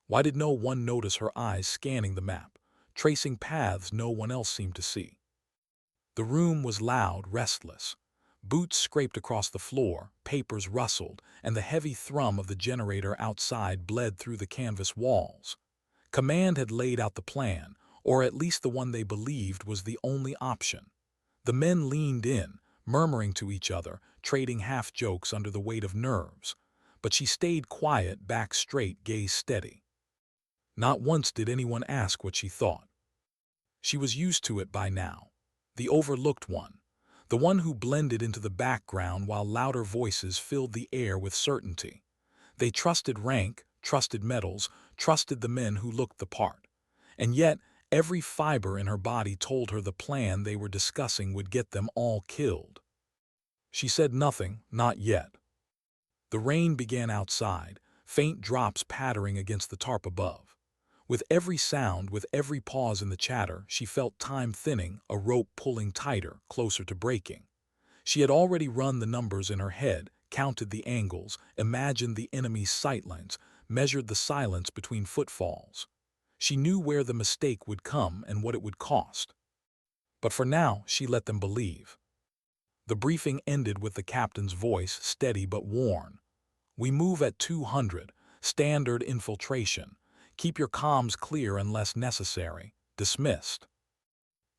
Why did no one notice her eyes scanning the map, tracing paths no one else seemed to see? The room was loud, restless. Boots scraped across the floor, papers rustled, and the heavy thrum of the generator outside bled through the canvas walls. Command had laid out the plan, or at least the one they believed was the only option. The men leaned in, murmuring to each other, trading half-jokes under the weight of nerves. But she stayed quiet, back straight, gaze steady. Not once did anyone ask what she thought. She was used to it by now. The overlooked one. The one who blended into the background while louder voices filled the air with certainty. They trusted rank, trusted medals, trusted the men who looked the part. And yet, every fiber in her body told her the plan they were discussing would get them all killed. She said nothing, not yet. The rain began outside, faint drops pattering against the tarp above. With every sound, with every pause in the chatter, she felt time thinning, a rope pulling tighter, closer to breaking. She had already run the numbers in her head, counted the angles, imagined the enemy's sightlines, measured the silence between footfalls. She knew where the mistake would come and what it would cost. But for now, she let them believe. The briefing ended with the captain's voice, steady but worn. "We move at 200, standard infiltration. Keep your comms clear unless necessary. Dismissed."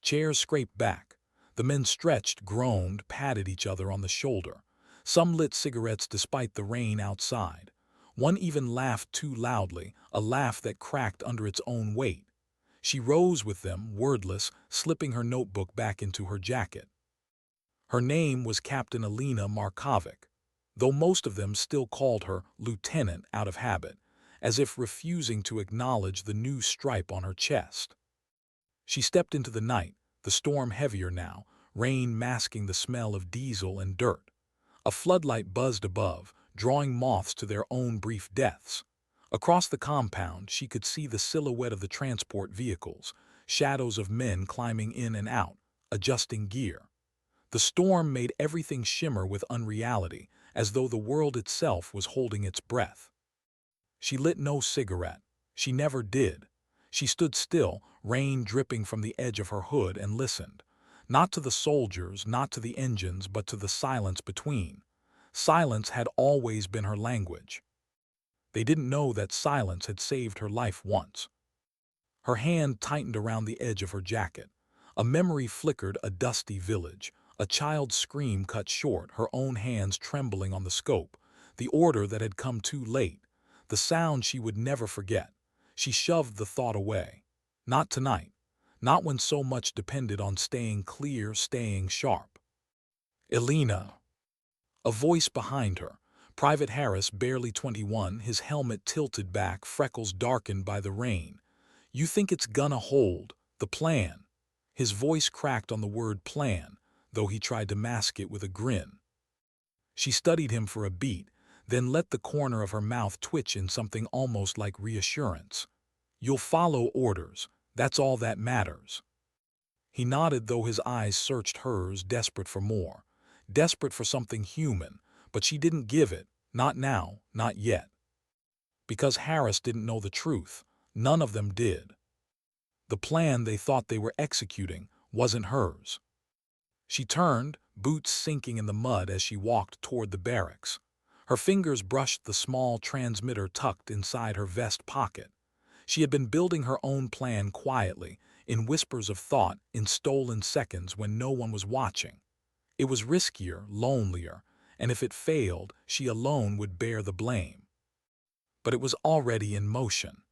Chairs scraped back. The men stretched, groaned, patted each other on the shoulder. Some lit cigarettes despite the rain outside. One even laughed too loudly, a laugh that cracked under its own weight. She rose with them, wordless, slipping her notebook back into her jacket. Her name was Captain Elena Markovic, though most of them still called her Lieutenant out of habit, as if refusing to acknowledge the new stripe on her chest. She stepped into the night, the storm heavier now, rain masking the smell of diesel and dirt. A floodlight buzzed above, drawing moths to their own brief deaths. Across the compound, she could see the silhouette of the transport vehicles, shadows of men climbing in and out, adjusting gear. The storm made everything shimmer with unreality, as though the world itself was holding its breath. She lit no cigarette. She never did. She stood still, rain dripping from the edge of her hood, and listened. Not to the soldiers, not to the engines, but to the silence between. Silence had always been her language. They didn't know that silence had saved her life once. Her hand tightened around the edge of her jacket. A memory flickered, a dusty village. A child's scream cut short, her own hands trembling on the scope. The order that had come too late. The sound she would never forget. She shoved the thought away. Not tonight. Not when so much depended on staying clear, staying sharp. "Elena." A voice behind her. Private Harris, barely 21, his helmet tilted back, freckles darkened by the rain. "You think it's gonna hold, the plan?" His voice cracked on the word plan, though he tried to mask it with a grin. She studied him for a beat, then let the corner of her mouth twitch in something almost like reassurance. "You'll follow orders. That's all that matters." He nodded, though his eyes searched hers, desperate for more. Desperate for something human, but she didn't give it, not now, not yet. Because Harris didn't know the truth. None of them did. The plan they thought they were executing wasn't hers. She turned, boots sinking in the mud as she walked toward the barracks. Her fingers brushed the small transmitter tucked inside her vest pocket. She had been building her own plan quietly, in whispers of thought, in stolen seconds when no one was watching. It was riskier, lonelier, and if it failed, she alone would bear the blame. But it was already in motion.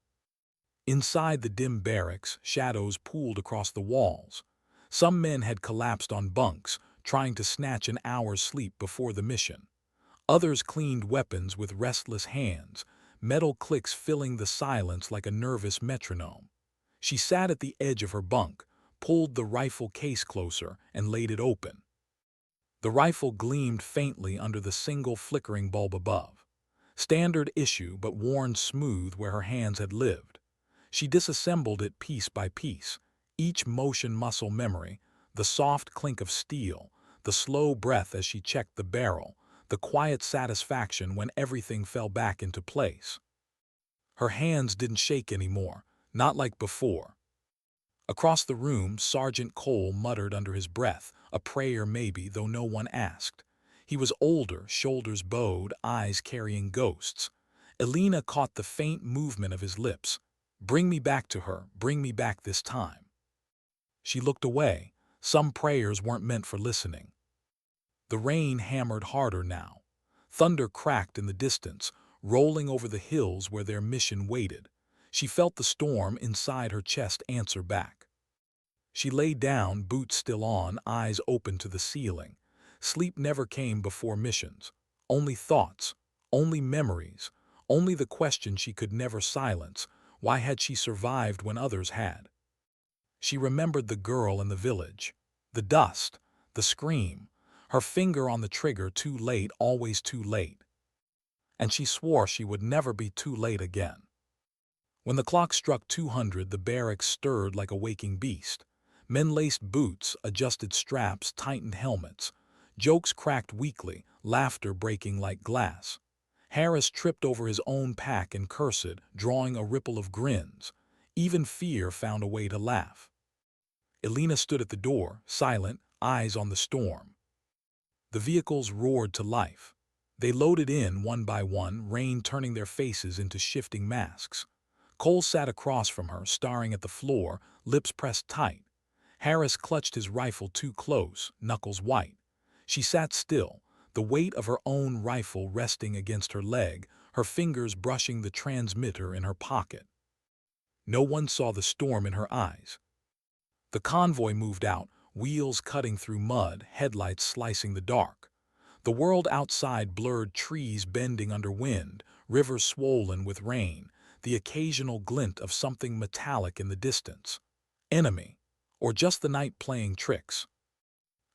Inside the dim barracks, shadows pooled across the walls. Some men had collapsed on bunks, trying to snatch an hour's sleep before the mission. Others cleaned weapons with restless hands, metal clicks filling the silence like a nervous metronome. She sat at the edge of her bunk, pulled the rifle case closer, and laid it open. The rifle gleamed faintly under the single flickering bulb above. Standard issue, but worn smooth where her hands had lived. She disassembled it piece by piece, each motion muscle memory, the soft clink of steel, the slow breath as she checked the barrel, the quiet satisfaction when everything fell back into place. Her hands didn't shake anymore, not like before. Across the room, Sergeant Cole muttered under his breath, a prayer maybe, though no one asked. He was older, shoulders bowed, eyes carrying ghosts. Elena caught the faint movement of his lips. Bring me back to her, bring me back this time. She looked away. Some prayers weren't meant for listening. The rain hammered harder now. Thunder cracked in the distance, rolling over the hills where their mission waited. She felt the storm inside her chest answer back. She lay down, boots still on, eyes open to the ceiling. Sleep never came before missions. Only thoughts, only memories, only the question she could never silence: why had she survived when others had? She remembered the girl in the village. The dust, the scream, her finger on the trigger, too late, always too late. And she swore she would never be too late again. When the clock struck 200, the barracks stirred like a waking beast. Men laced boots, adjusted straps, tightened helmets. Jokes cracked weakly, laughter breaking like glass. Harris tripped over his own pack and cursed, drawing a ripple of grins. Even fear found a way to laugh. Elena stood at the door, silent, eyes on the storm. The vehicles roared to life. They loaded in one by one, rain turning their faces into shifting masks. Cole sat across from her, staring at the floor, lips pressed tight. Harris clutched his rifle too close, knuckles white. She sat still, the weight of her own rifle resting against her leg, her fingers brushing the transmitter in her pocket. No one saw the storm in her eyes. The convoy moved out, wheels cutting through mud, headlights slicing the dark. The world outside blurred, trees bending under wind, rivers swollen with rain, the occasional glint of something metallic in the distance. Enemy, or just the night playing tricks.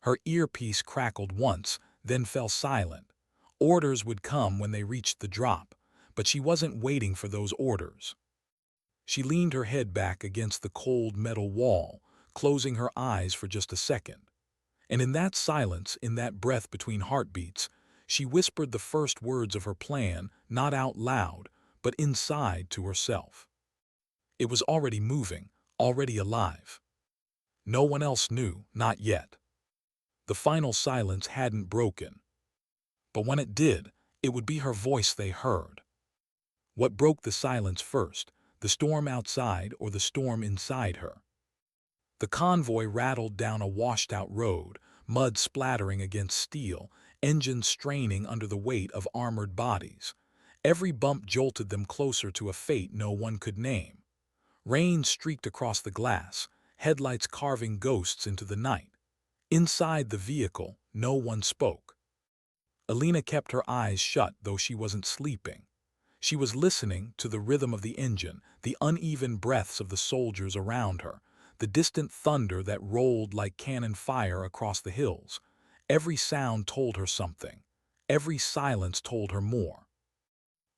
Her earpiece crackled once, then fell silent. Orders would come when they reached the drop, but she wasn't waiting for those orders. She leaned her head back against the cold metal wall, closing her eyes for just a second. And in that silence, in that breath between heartbeats, she whispered the first words of her plan, not out loud, but inside to herself. It was already moving, already alive. No one else knew, not yet. The final silence hadn't broken. But when it did, it would be her voice they heard. What broke the silence first, the storm outside or the storm inside her? The convoy rattled down a washed-out road, mud splattering against steel, engines straining under the weight of armored bodies. Every bump jolted them closer to a fate no one could name. Rain streaked across the glass, headlights carving ghosts into the night. Inside the vehicle, no one spoke. Elena kept her eyes shut, though she wasn't sleeping. She was listening to the rhythm of the engine, the uneven breaths of the soldiers around her, the distant thunder that rolled like cannon fire across the hills. Every sound told her something. Every silence told her more.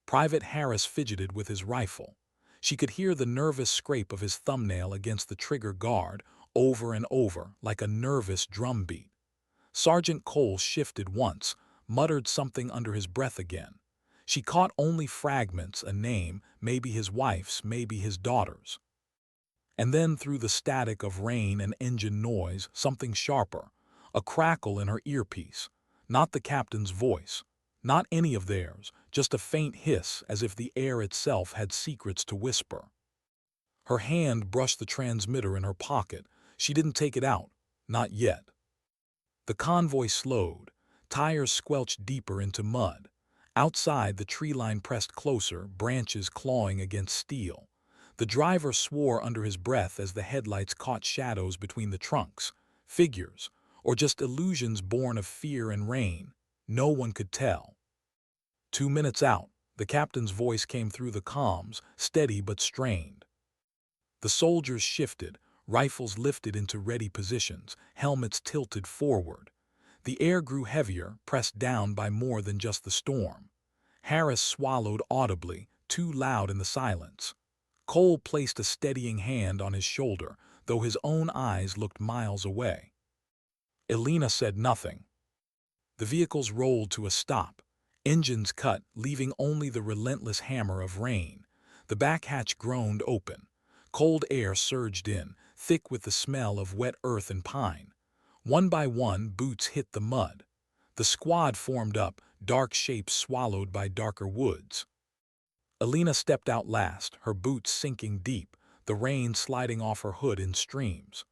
Private Harris fidgeted with his rifle. She could hear the nervous scrape of his thumbnail against the trigger guard, over and over, like a nervous drumbeat. Sergeant Cole shifted once, muttered something under his breath again. She caught only fragments, a name, maybe his wife's, maybe his daughter's. And then through the static of rain and engine noise, something sharper, a crackle in her earpiece. Not the captain's voice, not any of theirs, just a faint hiss, as if the air itself had secrets to whisper. Her hand brushed the transmitter in her pocket. She didn't take it out, not yet. The convoy slowed, tires squelched deeper into mud. Outside, the tree line pressed closer, branches clawing against steel. The driver swore under his breath as the headlights caught shadows between the trunks, figures, or just illusions born of fear and rain. No one could tell. 2 minutes out, the captain's voice came through the comms, steady but strained. The soldiers shifted, rifles lifted into ready positions, helmets tilted forward. The air grew heavier, pressed down by more than just the storm. Harris swallowed audibly, too loud in the silence. Cole placed a steadying hand on his shoulder, though his own eyes looked miles away. Elena said nothing. The vehicles rolled to a stop. Engines cut, leaving only the relentless hammer of rain. The back hatch groaned open. Cold air surged in, thick with the smell of wet earth and pine. One by one, boots hit the mud. The squad formed up, dark shapes swallowed by darker woods. Elena stepped out last, her boots sinking deep, the rain sliding off her hood in streams.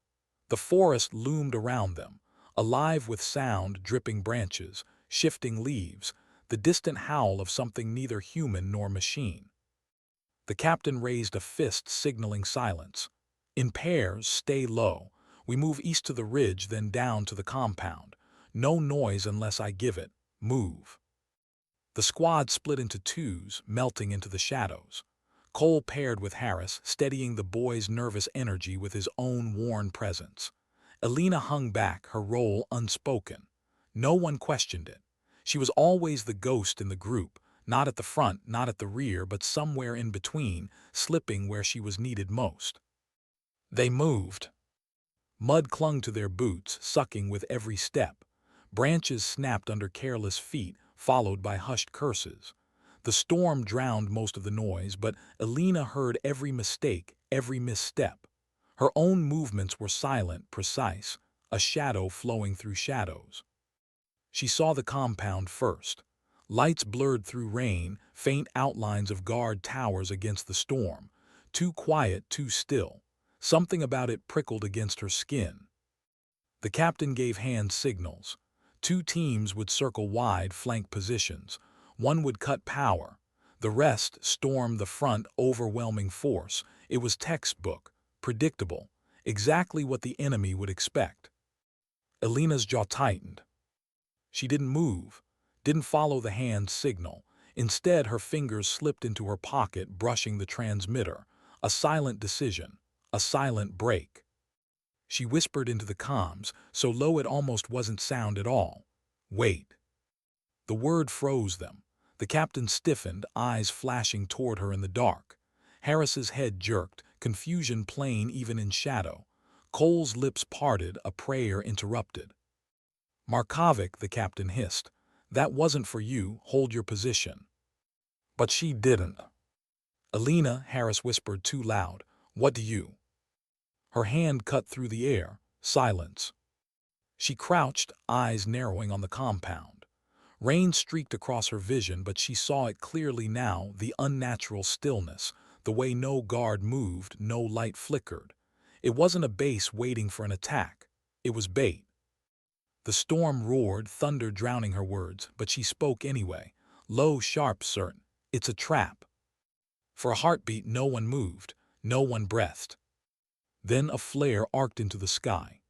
The forest loomed around them, alive with sound, dripping branches, shifting leaves, the distant howl of something neither human nor machine. The captain raised a fist signaling silence. In pairs, stay low. We move east to the ridge, then down to the compound. No noise unless I give it. Move. The squad split into twos, melting into the shadows. Cole paired with Harris, steadying the boy's nervous energy with his own worn presence. Elena hung back, her role unspoken. No one questioned it. She was always the ghost in the group, not at the front, not at the rear, but somewhere in between, slipping where she was needed most. They moved. Mud clung to their boots, sucking with every step. Branches snapped under careless feet, followed by hushed curses. The storm drowned most of the noise, but Elena heard every mistake, every misstep. Her own movements were silent, precise, a shadow flowing through shadows. She saw the compound first. Lights blurred through rain, faint outlines of guard towers against the storm. Too quiet, too still. Something about it prickled against her skin. The captain gave hand signals. Two teams would circle wide flank positions. One would cut power. The rest stormed the front, overwhelming force. It was textbook, predictable, exactly what the enemy would expect. Elena's jaw tightened. She didn't move, didn't follow the hand signal. Instead, her fingers slipped into her pocket, brushing the transmitter. A silent decision, a silent break. She whispered into the comms, so low it almost wasn't sound at all. Wait. The word froze them. The captain stiffened, eyes flashing toward her in the dark. Harris's head jerked, confusion plain even in shadow. Cole's lips parted, a prayer interrupted. Markovic, the captain hissed. That wasn't for you, hold your position. But she didn't. Elena, Harris whispered too loud. What do you? Her hand cut through the air. Silence. She crouched, eyes narrowing on the compound. Rain streaked across her vision, but she saw it clearly now, the unnatural stillness, the way no guard moved, no light flickered. It wasn't a base waiting for an attack. It was bait. The storm roared, thunder drowning her words, but she spoke anyway. Low, sharp, certain. It's a trap. For a heartbeat, no one moved, no one breathed. Then a flare arced into the sky.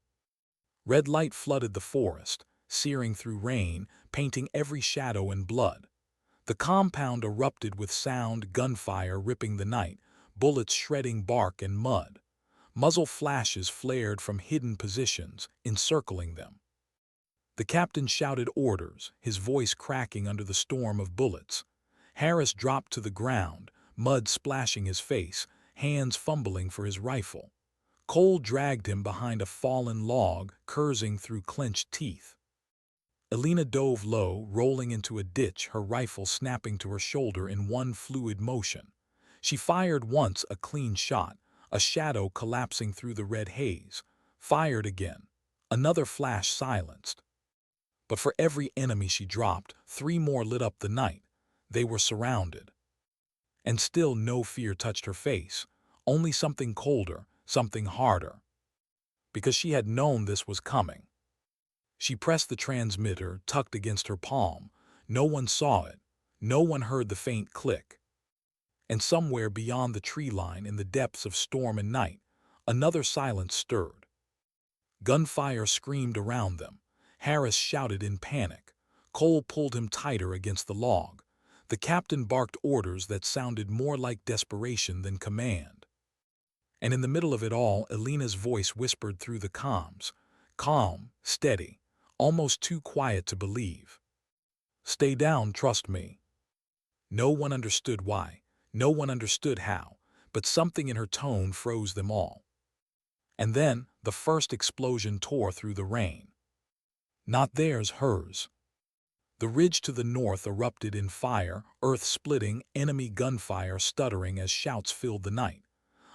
Red light flooded the forest, searing through rain, painting every shadow in blood. The compound erupted with sound, gunfire ripping the night, bullets shredding bark and mud. Muzzle flashes flared from hidden positions, encircling them. The captain shouted orders, his voice cracking under the storm of bullets. Harris dropped to the ground, mud splashing his face, hands fumbling for his rifle. Cole dragged him behind a fallen log, cursing through clenched teeth. Elena dove low, rolling into a ditch, her rifle snapping to her shoulder in one fluid motion. She fired once, a clean shot, a shadow collapsing through the red haze. Fired again. Another flash silenced. But for every enemy she dropped, 3 more lit up the night. They were surrounded. And still no fear touched her face, only something colder, something harder. Because she had known this was coming. She pressed the transmitter, tucked against her palm. No one saw it. No one heard the faint click. And somewhere beyond the tree line, in the depths of storm and night, another silence stirred. Gunfire screamed around them. Harris shouted in panic. Cole pulled him tighter against the log. The captain barked orders that sounded more like desperation than command. And in the middle of it all, Elena's voice whispered through the comms. Calm, steady, almost too quiet to believe. Stay down, trust me. No one understood why. No one understood how. But something in her tone froze them all. And then, the first explosion tore through the rain. Not theirs, hers. The ridge to the north erupted in fire, earth splitting, enemy gunfire stuttering as shouts filled the night.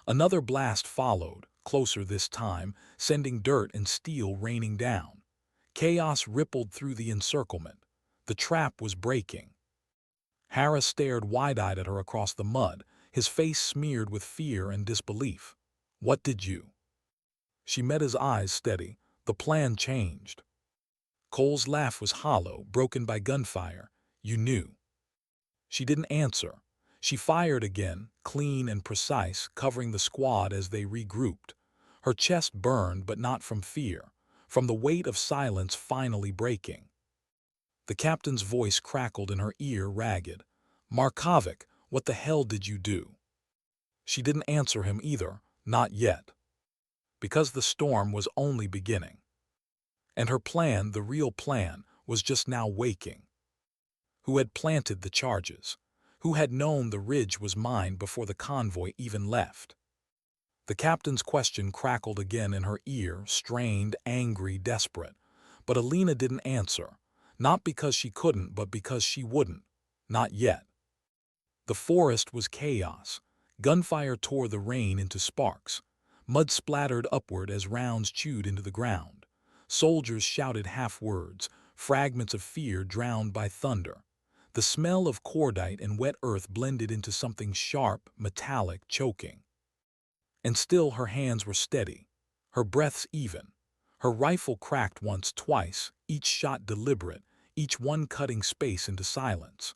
Another blast followed, closer this time, sending dirt and steel raining down. Chaos rippled through the encirclement. The trap was breaking. Harris stared wide-eyed at her across the mud, his face smeared with fear and disbelief. "What did you?" She met his eyes steady. "The plan changed." Cole's laugh was hollow, broken by gunfire. "You knew." She didn't answer. She fired again, clean and precise, covering the squad as they regrouped. Her chest burned, but not from fear, from the weight of silence finally breaking. The captain's voice crackled in her ear, ragged. "Markovic, what the hell did you do?" She didn't answer him either, not yet. Because the storm was only beginning. And her plan, the real plan, was just now waking. Who had planted the charges? Who had known the ridge was mine before the convoy even left? The captain's question crackled again in her ear, strained, angry, desperate. But Elena didn't answer. Not because she couldn't, but because she wouldn't. Not yet. The forest was chaos. Gunfire tore the rain into sparks. Mud splattered upward as rounds chewed into the ground. Soldiers shouted half-words, fragments of fear drowned by thunder. The smell of cordite and wet earth blended into something sharp, metallic, choking. And still her hands were steady, her breaths even. Her rifle cracked once, twice, each shot deliberate, each one cutting space into silence.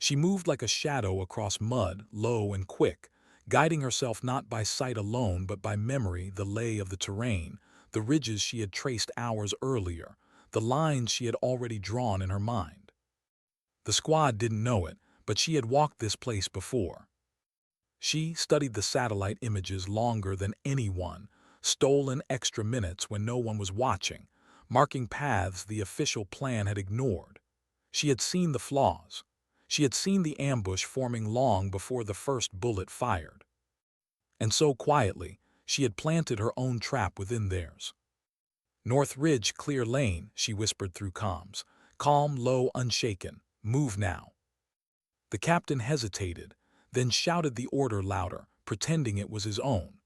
She moved like a shadow across mud, low and quick, guiding herself not by sight alone but by memory, the lay of the terrain, the ridges she had traced hours earlier, the lines she had already drawn in her mind. The squad didn't know it, but she had walked this place before. She studied the satellite images longer than anyone, stolen extra minutes when no one was watching, marking paths the official plan had ignored. She had seen the flaws. She had seen the ambush forming long before the first bullet fired. And so quietly, she had planted her own trap within theirs. "North Ridge, clear lane," she whispered through comms. Calm, low, unshaken. "Move now." The captain hesitated, then shouted the order louder, pretending it was his own.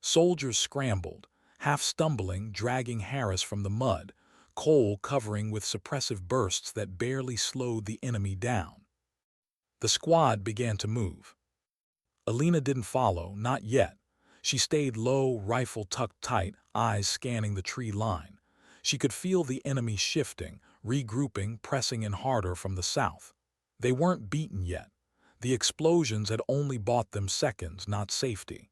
Soldiers scrambled, half stumbling, dragging Harris from the mud, Cole covering with suppressive bursts that barely slowed the enemy down. The squad began to move. Elena didn't follow, not yet. She stayed low, rifle tucked tight, eyes scanning the tree line. She could feel the enemy shifting, regrouping, pressing in harder from the south. They weren't beaten yet. The explosions had only bought them seconds, not safety.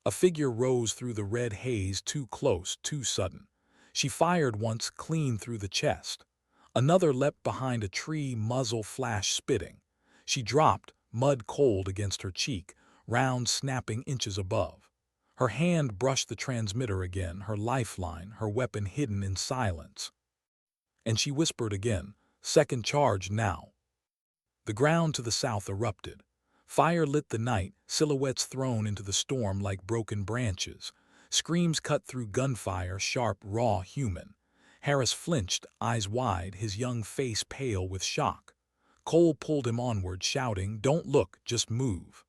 A figure rose through the red haze, too close, too sudden. She fired once, clean through the chest. Another leapt behind a tree, muzzle flash spitting. She dropped, mud cold against her cheek, round snapping inches above. Her hand brushed the transmitter again, her lifeline, her weapon hidden in silence. And she whispered again, "Second charge now." The ground to the south erupted. Fire lit the night, silhouettes thrown into the storm like broken branches. Screams cut through gunfire, sharp, raw, human. Harris flinched, eyes wide, his young face pale with shock. Cole pulled him onward, shouting, "Don't look, just move."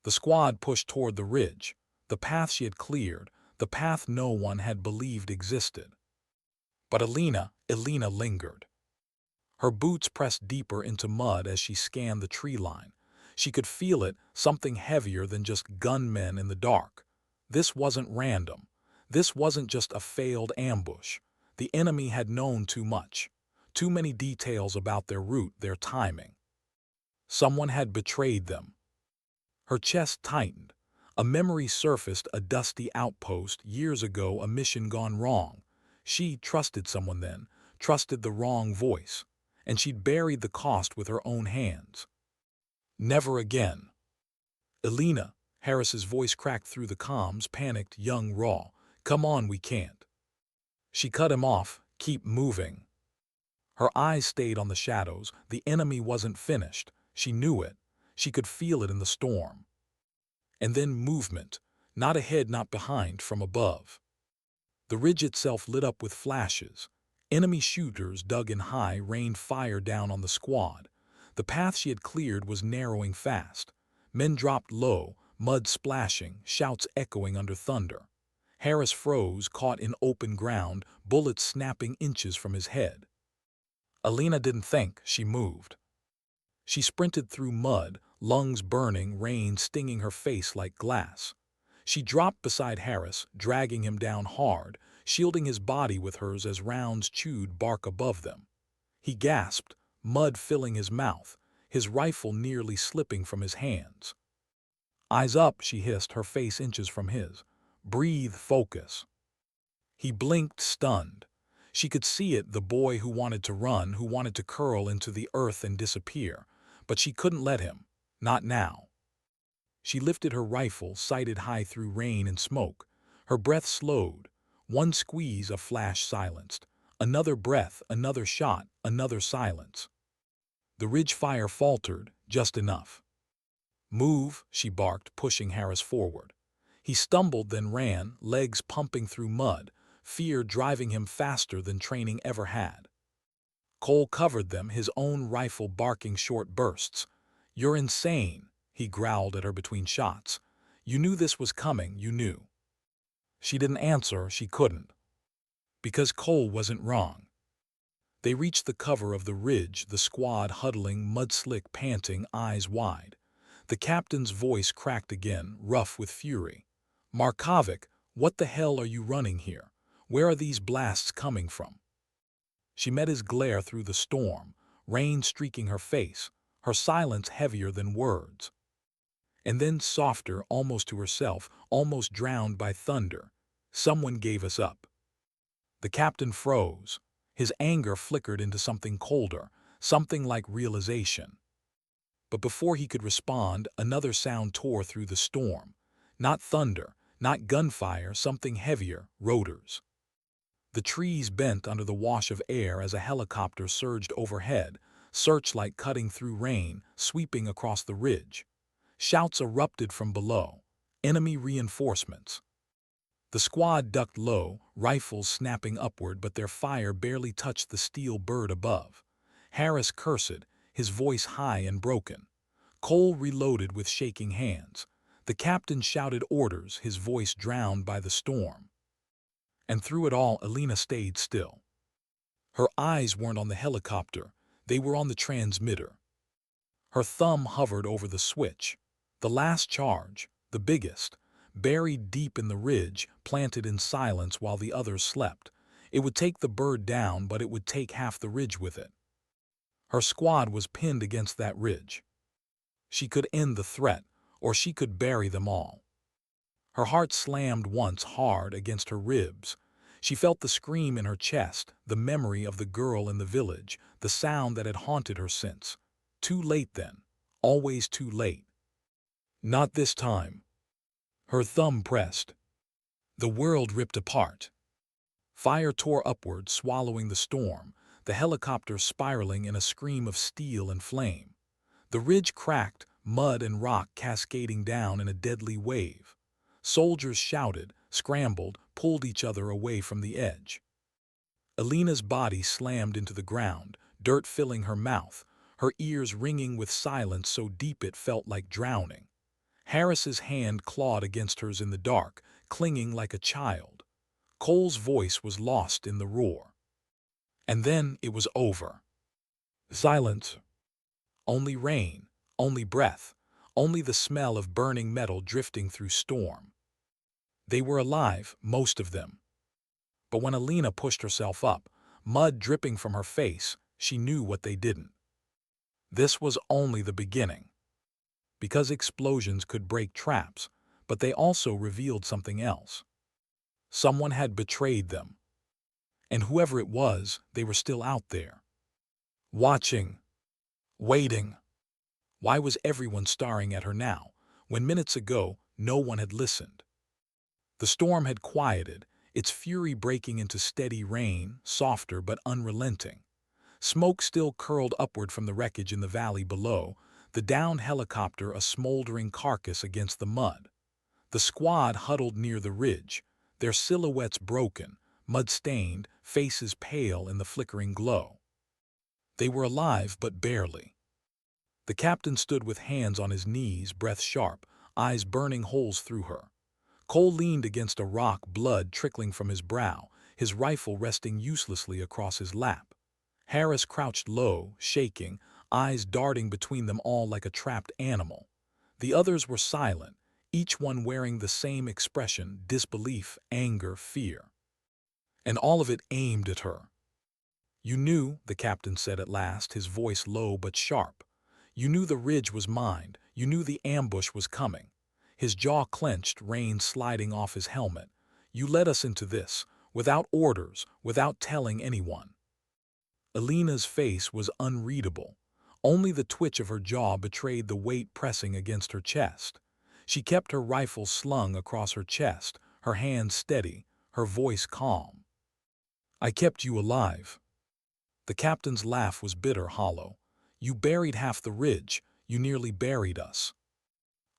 The squad pushed toward the ridge, the path she had cleared, the path no one had believed existed. But Elena lingered. Her boots pressed deeper into mud as she scanned the tree line. She could feel it, something heavier than just gunmen in the dark. This wasn't random. This wasn't just a failed ambush. The enemy had known too much. Too many details about their route, their timing. Someone had betrayed them. Her chest tightened. A memory surfaced, a dusty outpost, years ago, a mission gone wrong. She trusted someone then, trusted the wrong voice, and she'd buried the cost with her own hands. Never again. "Elena," Harris's voice cracked through the comms, panicked, young, raw. "Come on, we can't." She cut him off. "Keep moving." Her eyes stayed on the shadows. The enemy wasn't finished. She knew it. She could feel it in the storm. And then movement. Not ahead, not behind, from above. The ridge itself lit up with flashes. Enemy shooters dug in high rained fire down on the squad. The path she had cleared was narrowing fast. Men dropped low, mud splashing, shouts echoing under thunder. Harris froze, caught in open ground, bullets snapping inches from his head. Elena didn't think, she moved. She sprinted through mud, lungs burning, rain stinging her face like glass. She dropped beside Harris, dragging him down hard, shielding his body with hers as rounds chewed bark above them. He gasped, mud filling his mouth, his rifle nearly slipping from his hands. "Eyes up," she hissed, her face inches from his. "Breathe, focus." He blinked, stunned. She could see it, the boy who wanted to run, who wanted to curl into the earth and disappear. But she couldn't let him. Not now. She lifted her rifle, sighted high through rain and smoke. Her breath slowed. One squeeze, a flash silenced. Another breath, another shot, another silence. The ridge fire faltered, just enough. "Move," she barked, pushing Harris forward. He stumbled, then ran, legs pumping through mud, fear driving him faster than training ever had. Cole covered them, his own rifle barking short bursts. "You're insane," he growled at her between shots. "You knew this was coming, you knew." She didn't answer, she couldn't. Because Cole wasn't wrong. They reached the cover of the ridge, the squad huddling, mud-slick, panting, eyes wide. The captain's voice cracked again, rough with fury. "Markovic, what the hell are you running here? Where are these blasts coming from?" She met his glare through the storm, rain streaking her face, her silence heavier than words. And then softer, almost to herself, almost drowned by thunder. "Someone gave us up." The captain froze. His anger flickered into something colder, something like realization. But before he could respond, another sound tore through the storm. Not thunder, not gunfire, something heavier, rotors. The trees bent under the wash of air as a helicopter surged overhead, searchlight cutting through rain, sweeping across the ridge. Shouts erupted from below. Enemy reinforcements. The squad ducked low, rifles snapping upward, but their fire barely touched the steel bird above. Harris cursed, his voice high and broken. Cole reloaded with shaking hands. The captain shouted orders, his voice drowned by the storm. And through it all, Elena stayed still. Her eyes weren't on the helicopter, they were on the transmitter. Her thumb hovered over the switch. The last charge, the biggest, buried deep in the ridge, planted in silence while the others slept. It would take the bird down, but it would take half the ridge with it. Her squad was pinned against that ridge. She could end the threat, or she could bury them all. Her heart slammed once hard against her ribs. She felt the scream in her chest, the memory of the girl in the village, the sound that had haunted her since. Too late then, always too late. Not this time. Her thumb pressed. The world ripped apart. Fire tore upward, swallowing the storm, the helicopter spiraling in a scream of steel and flame. The ridge cracked, mud and rock cascading down in a deadly wave. Soldiers shouted, scrambled, pulled each other away from the edge. Elena's body slammed into the ground, dirt filling her mouth, her ears ringing with silence so deep it felt like drowning. Harris's hand clawed against hers in the dark, clinging like a child. Cole's voice was lost in the roar. And then it was over. Silence. Only rain, only breath, only the smell of burning metal drifting through storm. They were alive, most of them. But when Elena pushed herself up, mud dripping from her face, she knew what they didn't. This was only the beginning. Because explosions could break traps, but they also revealed something else. Someone had betrayed them. And whoever it was, they were still out there. Watching. Waiting. Why was everyone staring at her now, when minutes ago no one had listened? The storm had quieted, its fury breaking into steady rain, softer but unrelenting. Smoke still curled upward from the wreckage in the valley below, the downed helicopter a smoldering carcass against the mud. The squad huddled near the ridge, their silhouettes broken, mud-stained, faces pale in the flickering glow. They were alive, but barely. The captain stood with hands on his knees, breath sharp, eyes burning holes through her. Cole leaned against a rock, blood trickling from his brow, his rifle resting uselessly across his lap. Harris crouched low, shaking, eyes darting between them all like a trapped animal. The others were silent, each one wearing the same expression: disbelief, anger, fear. And all of it aimed at her. "You knew," the captain said at last, his voice low but sharp. "You knew the ridge was mined. You knew the ambush was coming." His jaw clenched, rain sliding off his helmet. "You led us into this, without orders, without telling anyone." Elena's face was unreadable. Only the twitch of her jaw betrayed the weight pressing against her chest. She kept her rifle slung across her chest, her hands steady, her voice calm. "I kept you alive." The captain's laugh was bitter, hollow. "You buried half the ridge. You nearly buried us."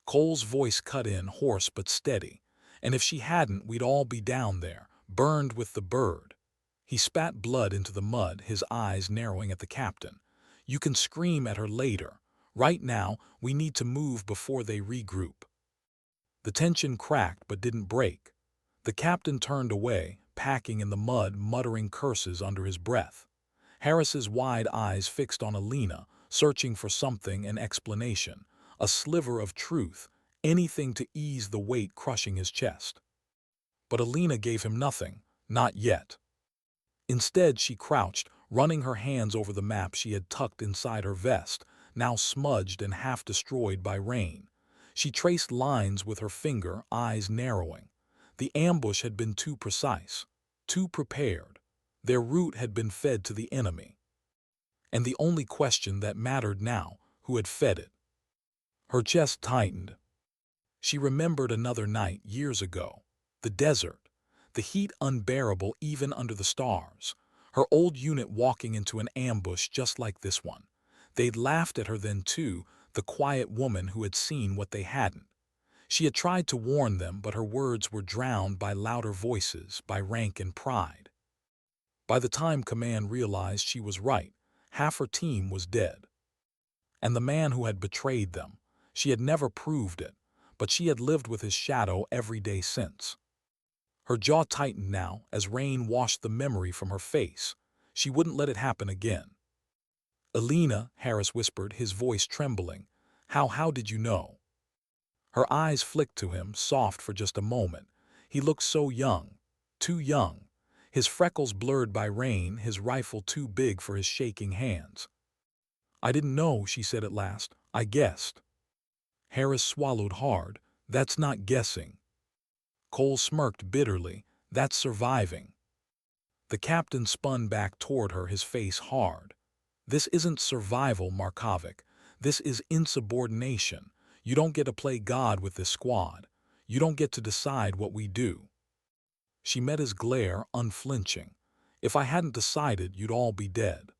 Cole's voice cut in, hoarse but steady. "And if she hadn't, we'd all be down there, burned with the bird." He spat blood into the mud, his eyes narrowing at the captain. "You can scream at her later. Right now, we need to move before they regroup." The tension cracked but didn't break. The captain turned away, packing in the mud, muttering curses under his breath. Harris's wide eyes fixed on Elena, searching for something, an explanation, a sliver of truth, anything to ease the weight crushing his chest. But Elena gave him nothing, not yet. Instead, she crouched, running her hands over the map she had tucked inside her vest, now smudged and half destroyed by rain. She traced lines with her finger, eyes narrowing. The ambush had been too precise, too prepared. Their route had been fed to the enemy. And the only question that mattered now, who had fed it? Her chest tightened. She remembered another night years ago. The desert. The heat unbearable even under the stars. Her old unit walking into an ambush just like this one. They'd laughed at her then too, the quiet woman who had seen what they hadn't. She had tried to warn them, but her words were drowned by louder voices, by rank and pride. By the time command realized she was right, half her team was dead. And the man who had betrayed them, she had never proved it, but she had lived with his shadow every day since. Her jaw tightened now as rain washed the memory from her face. She wouldn't let it happen again. "Elena," Harris whispered, his voice trembling, How did you know?" Her eyes flicked to him, soft for just a moment. He looked so young, too young. His freckles blurred by rain, his rifle too big for his shaking hands. "I didn't know," she said at last. "I guessed." Harris swallowed hard. "That's not guessing." Cole smirked bitterly. "That's surviving." The captain spun back toward her, his face hard. "This isn't survival, Markovic. This is insubordination. You don't get to play God with this squad. You don't get to decide what we do." She met his glare, unflinching. "If I hadn't decided, you'd all be dead."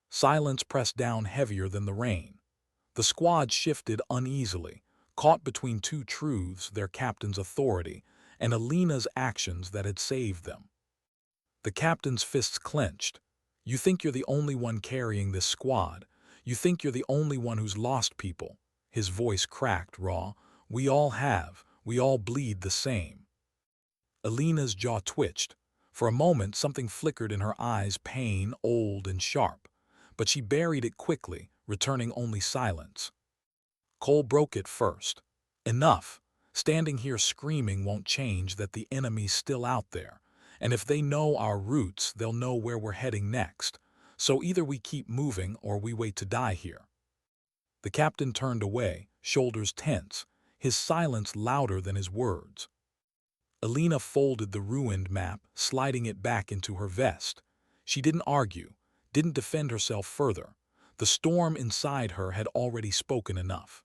Silence pressed down heavier than the rain. The squad shifted uneasily, caught between two truths: their captain's authority and Elena's actions that had saved them. The captain's fists clenched. "You think you're the only one carrying this squad. You think you're the only one who's lost people." His voice cracked, raw. "We all have. We all bleed the same." Elena's jaw twitched. For a moment something flickered in her eyes, pain, old and sharp. But she buried it quickly, returning only silence. Cole broke it first. "Enough. Standing here screaming won't change that the enemy's still out there. And if they know our routes, they'll know where we're heading next. So either we keep moving or we wait to die here." The captain turned away, shoulders tense, his silence louder than his words. Elena folded the ruined map, sliding it back into her vest. She didn't argue, didn't defend herself further. The storm inside her had already spoken enough.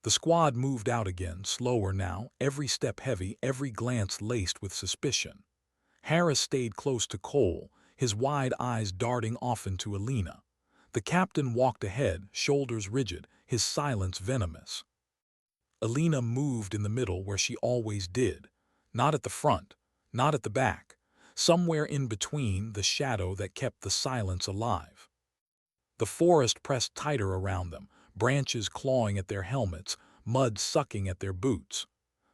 The squad moved out again, slower now, every step heavy, every glance laced with suspicion. Harris stayed close to Cole, his wide eyes darting often to Elena. The captain walked ahead, shoulders rigid, his silence venomous. Elena moved in the middle where she always did. Not at the front, not at the back. somewhere in between the shadow that kept the silence alive. The forest pressed tighter around them, branches clawing at their helmets, mud sucking at their boots.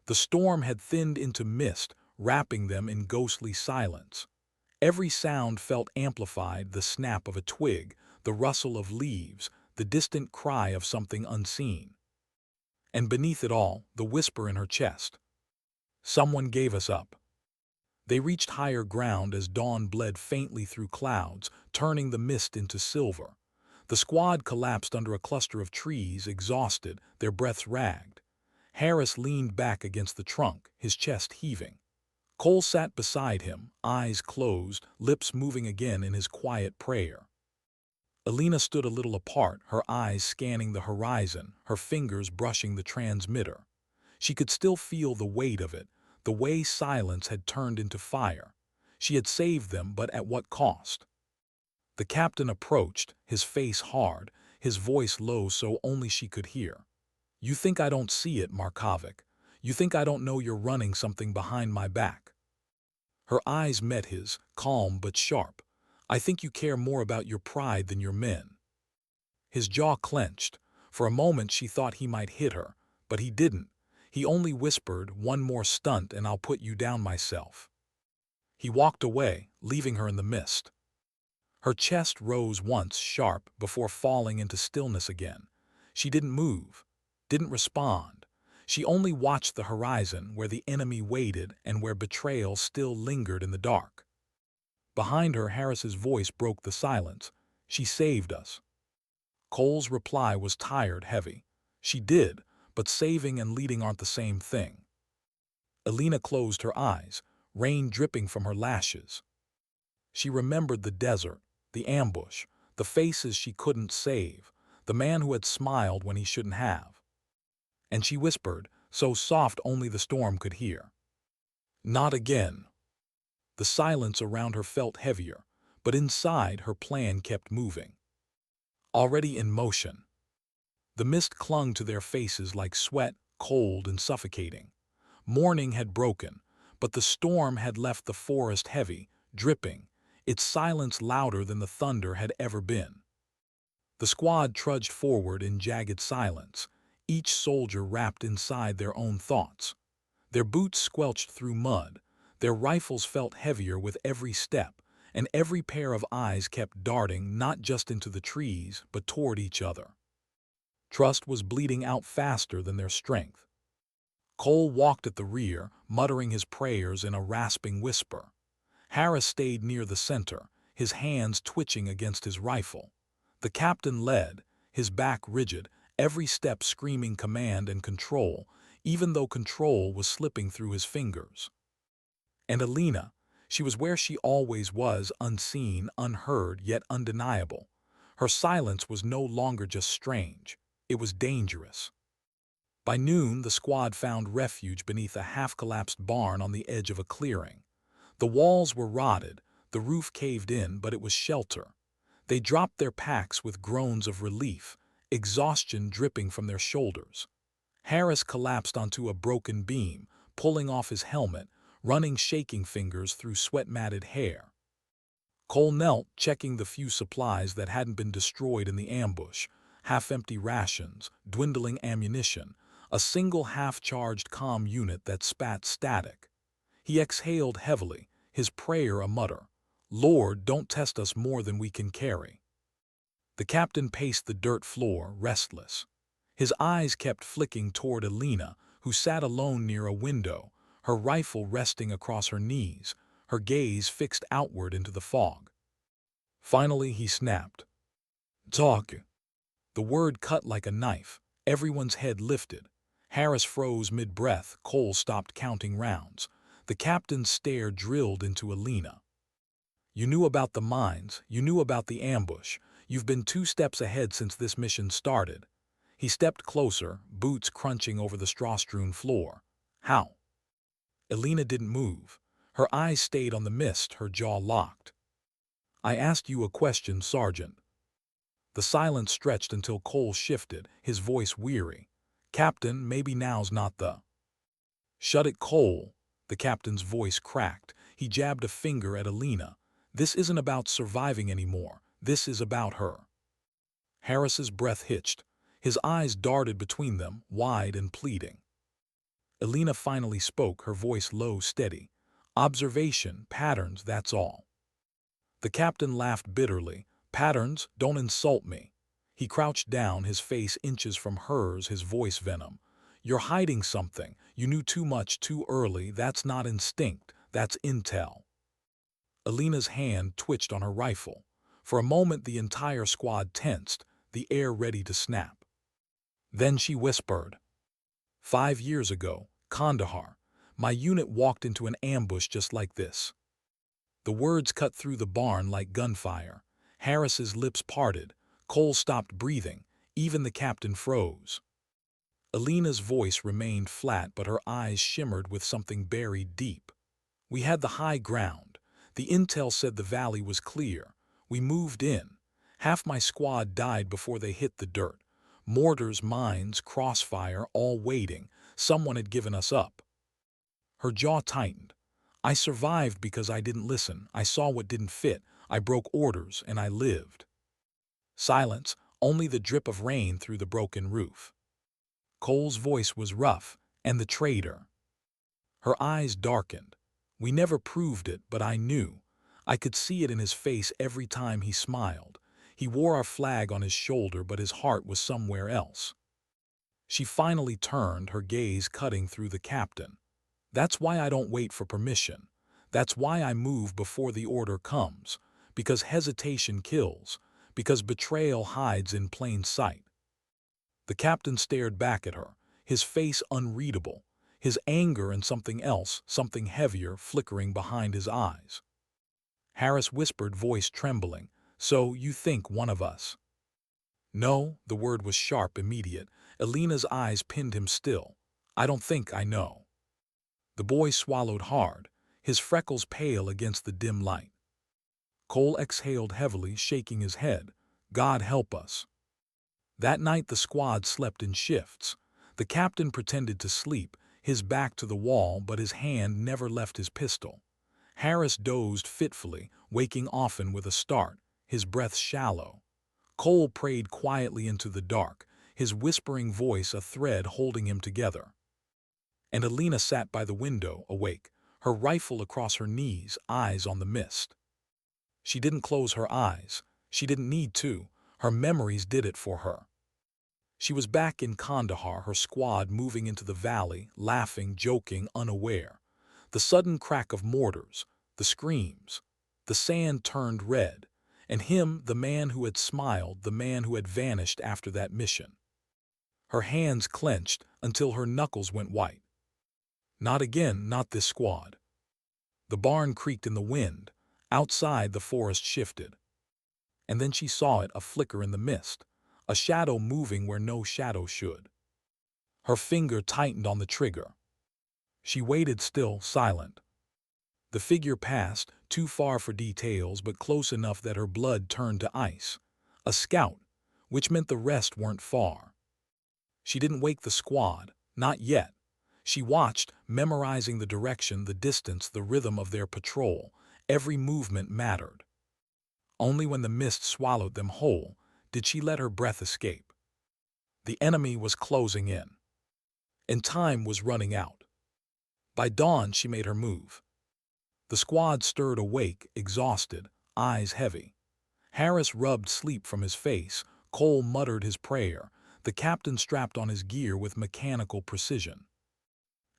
The storm had thinned into mist, wrapping them in ghostly silence. Every sound felt amplified, the snap of a twig, the rustle of leaves, the distant cry of something unseen. And beneath it all, the whisper in her chest. Someone gave us up. They reached higher ground as dawn bled faintly through clouds, turning the mist into silver. The squad collapsed under a cluster of trees, exhausted, their breaths ragged. Harris leaned back against the trunk, his chest heaving. Cole sat beside him, eyes closed, lips moving again in his quiet prayer. Elena stood a little apart, her eyes scanning the horizon, her fingers brushing the transmitter. She could still feel the weight of it, the way silence had turned into fire. She had saved them, but at what cost? The captain approached, his face hard, his voice low so only she could hear. "You think I don't see it, Markovic. You think I don't know you're running something behind my back." Her eyes met his, calm but sharp. "I think you care more about your pride than your men." His jaw clenched. For a moment she thought he might hit her, but he didn't. He only whispered, "One more stunt and I'll put you down myself." He walked away, leaving her in the mist. Her chest rose once, sharp, before falling into stillness again. She didn't move, didn't respond. She only watched the horizon, where the enemy waited and where betrayal still lingered in the dark. Behind her, Harris's voice broke the silence. "She saved us." Cole's reply was tired, heavy. "She did, but saving and leading aren't the same thing." Elena closed her eyes, rain dripping from her lashes. She remembered the desert, the ambush, the faces she couldn't save, the man who had smiled when he shouldn't have. And she whispered, so soft only the storm could hear, "Not again." The silence around her felt heavier, but inside her plan kept moving. Already in motion. The mist clung to their faces like sweat, cold and suffocating. Morning had broken, but the storm had left the forest heavy, dripping, its silence louder than the thunder had ever been. The squad trudged forward in jagged silence, each soldier wrapped inside their own thoughts. Their boots squelched through mud, their rifles felt heavier with every step, and every pair of eyes kept darting not just into the trees, but toward each other. Trust was bleeding out faster than their strength. Cole walked at the rear, muttering his prayers in a rasping whisper. Harris stayed near the center, his hands twitching against his rifle. The captain led, his back rigid, every step screaming command and control, even though control was slipping through his fingers. And Elena, she was where she always was, unseen, unheard, yet undeniable. Her silence was no longer just strange, it was dangerous. By noon, the squad found refuge beneath a half-collapsed barn on the edge of a clearing. The walls were rotted, the roof caved in, but it was shelter. They dropped their packs with groans of relief, exhaustion dripping from their shoulders. Harris collapsed onto a broken beam, pulling off his helmet, running shaking fingers through sweat-matted hair. Cole knelt, checking the few supplies that hadn't been destroyed in the ambush, half-empty rations, dwindling ammunition, a single half-charged comm unit that spat static. He exhaled heavily, his prayer a mutter, "Lord, don't test us more than we can carry." The captain paced the dirt floor, restless. His eyes kept flicking toward Elena, who sat alone near a window, her rifle resting across her knees, her gaze fixed outward into the fog. Finally he snapped, "Talk." The word cut like a knife, everyone's head lifted. Harris froze mid-breath, Cole stopped counting rounds. The captain's stare drilled into Elena. "You knew about the mines, you knew about the ambush. You've been 2 steps ahead since this mission started." He stepped closer, boots crunching over the straw-strewn floor. "How?" Elena didn't move. Her eyes stayed on the mist, her jaw locked. "I asked you a question, Sergeant." The silence stretched until Cole shifted, his voice weary. "Captain, maybe now's not the—" "Shut it, Cole." The captain's voice cracked. He jabbed a finger at Elena. "This isn't about surviving anymore. This is about her." Harris's breath hitched. His eyes darted between them, wide and pleading. Elena finally spoke, her voice low, steady. "Observation, patterns, that's all." The captain laughed bitterly. "Patterns? Don't insult me." He crouched down, his face inches from hers, his voice venom. "You're hiding something. You knew too much too early. That's not instinct. That's intel." Elena's hand twitched on her rifle. For a moment the entire squad tensed, the air ready to snap. Then she whispered, "5 years ago, Kandahar, my unit walked into an ambush just like this." The words cut through the barn like gunfire. Harris's lips parted. Cole stopped breathing. Even the captain froze. Elena's voice remained flat, but her eyes shimmered with something buried deep. "We had the high ground. The intel said the valley was clear. We moved in. Half my squad died before they hit the dirt. Mortars, mines, crossfire, all waiting. Someone had given us up." Her jaw tightened. "I survived because I didn't listen. I saw what didn't fit. I broke orders, and I lived." Silence, only the drip of rain through the broken roof. Cole's voice was rough, and the traitor. Her eyes darkened. "We never proved it, but I knew. I could see it in his face every time he smiled. He wore our flag on his shoulder, but his heart was somewhere else." She finally turned, her gaze cutting through the captain. "That's why I don't wait for permission. That's why I move before the order comes. Because hesitation kills. Because betrayal hides in plain sight." The captain stared back at her, his face unreadable, his anger and something else, something heavier, flickering behind his eyes. Harris whispered, voice trembling, "So you think one of us?" "No," the word was sharp, immediate. Elena's eyes pinned him still. "I don't think I know." The boy swallowed hard, his freckles pale against the dim light. Cole exhaled heavily, shaking his head. "God help us." That night the squad slept in shifts. The captain pretended to sleep, his back to the wall, but his hand never left his pistol. Harris dozed fitfully, waking often with a start, his breath shallow. Cole prayed quietly into the dark, his whispering voice a thread holding him together. And Elena sat by the window, awake, her rifle across her knees, eyes on the mist. She didn't close her eyes. She didn't need to. Her memories did it for her. She was back in Kandahar, her squad moving into the valley, laughing, joking, unaware. The sudden crack of mortars, the screams. The sand turned red. And him, the man who had smiled, the man who had vanished after that mission. Her hands clenched until her knuckles went white. Not again, not this squad. The barn creaked in the wind. Outside, the forest shifted. And then she saw it, a flicker in the mist, a shadow moving where no shadow should. Her finger tightened on the trigger. She waited still, silent. The figure passed, too far for details, but close enough that her blood turned to ice. A scout, which meant the rest weren't far. She didn't wake the squad, not yet. She watched, memorizing the direction, the distance, the rhythm of their patrol. Every movement mattered. Only when the mist swallowed them whole did she let her breath escape. The enemy was closing in, and time was running out. By dawn she made her move. The squad stirred awake, exhausted, eyes heavy. Harris rubbed sleep from his face. Cole muttered his prayer. The captain strapped on his gear with mechanical precision.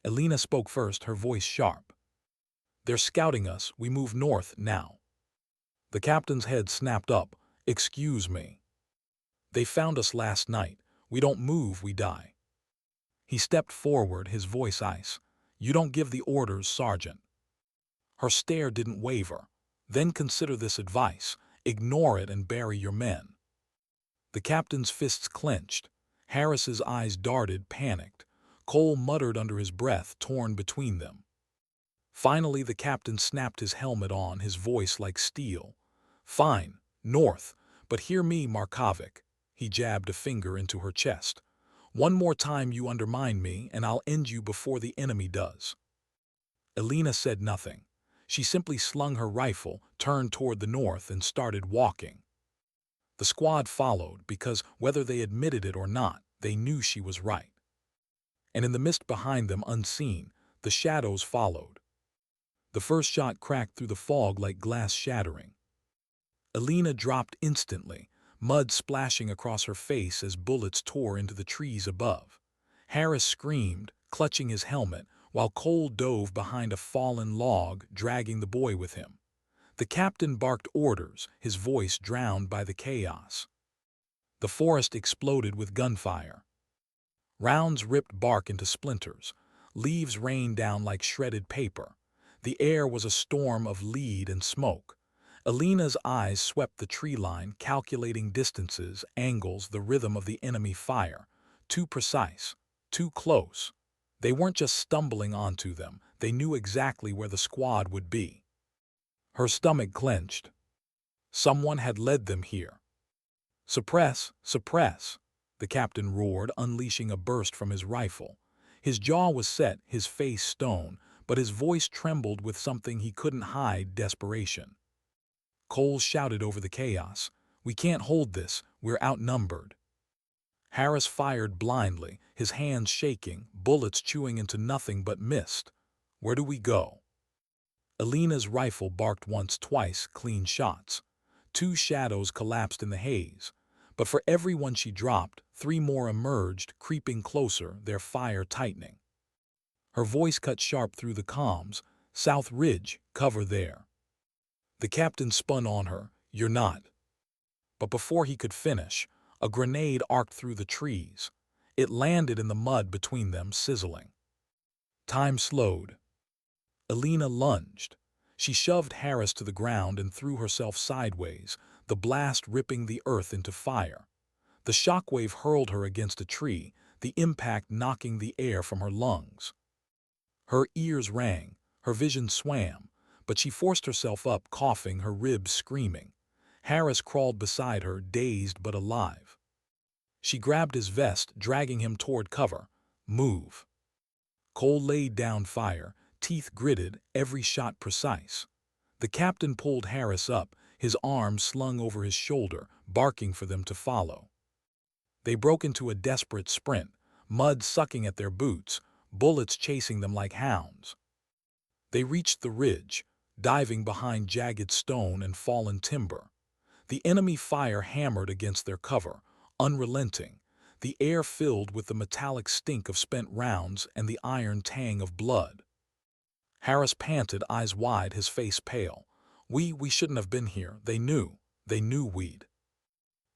Elena spoke first, her voice sharp. "They're scouting us. We move north now." The captain's head snapped up. "Excuse me." "They found us last night. We don't move, we die." He stepped forward, his voice ice. "You don't give the orders, Sergeant." Her stare didn't waver. "Then consider this advice. Ignore it and bury your men." The captain's fists clenched. Harris's eyes darted, panicked. Cole muttered under his breath, torn between them. Finally the captain snapped his helmet on, his voice like steel. "Fine, north, but hear me, Markovic." He jabbed a finger into her chest. "One more time you undermine me, and I'll end you before the enemy does." Elena said nothing. She simply slung her rifle, turned toward the north, and started walking. The squad followed because, whether they admitted it or not, they knew she was right. And in the mist behind them, unseen, the shadows followed. The first shot cracked through the fog like glass shattering. Elena dropped instantly, mud splashing across her face as bullets tore into the trees above. Harris screamed, clutching his helmet, while Cole dove behind a fallen log, dragging the boy with him. The captain barked orders, his voice drowned by the chaos. The forest exploded with gunfire. Rounds ripped bark into splinters. Leaves rained down like shredded paper. The air was a storm of lead and smoke. Elena's eyes swept the tree line, calculating distances, angles, the rhythm of the enemy fire. Too precise, too close. They weren't just stumbling onto them, they knew exactly where the squad would be. Her stomach clenched. Someone had led them here. "Suppress! Suppress!" the captain roared, unleashing a burst from his rifle. His jaw was set, his face stone, but his voice trembled with something he couldn't hide: desperation. Cole shouted over the chaos, "We can't hold this, we're outnumbered." Harris fired blindly, his hands shaking, bullets chewing into nothing but mist. "Where do we go?" Elena's rifle barked once, twice, clean shots. Two shadows collapsed in the haze. But for every one she dropped, three more emerged, creeping closer, their fire tightening. Her voice cut sharp through the comms. "South Ridge, cover there." The captain spun on her. "You're not." But before he could finish, a grenade arced through the trees. It landed in the mud between them, sizzling. Time slowed. Elena lunged. She shoved Harris to the ground and threw herself sideways, the blast ripping the earth into fire. The shockwave hurled her against a tree, the impact knocking the air from her lungs. Her ears rang, her vision swam, but she forced herself up, coughing, her ribs screaming. Harris crawled beside her, dazed but alive. She grabbed his vest, dragging him toward cover. "Move." Cole laid down fire, teeth gritted, every shot precise. The captain pulled Harris up, his arms slung over his shoulder, barking for them to follow. They broke into a desperate sprint, mud sucking at their boots, bullets chasing them like hounds. They reached the ridge, diving behind jagged stone and fallen timber. The enemy fire hammered against their cover, unrelenting, the air filled with the metallic stink of spent rounds and the iron tang of blood. Harris panted, eyes wide, his face pale. We shouldn't have been here. They knew we'd."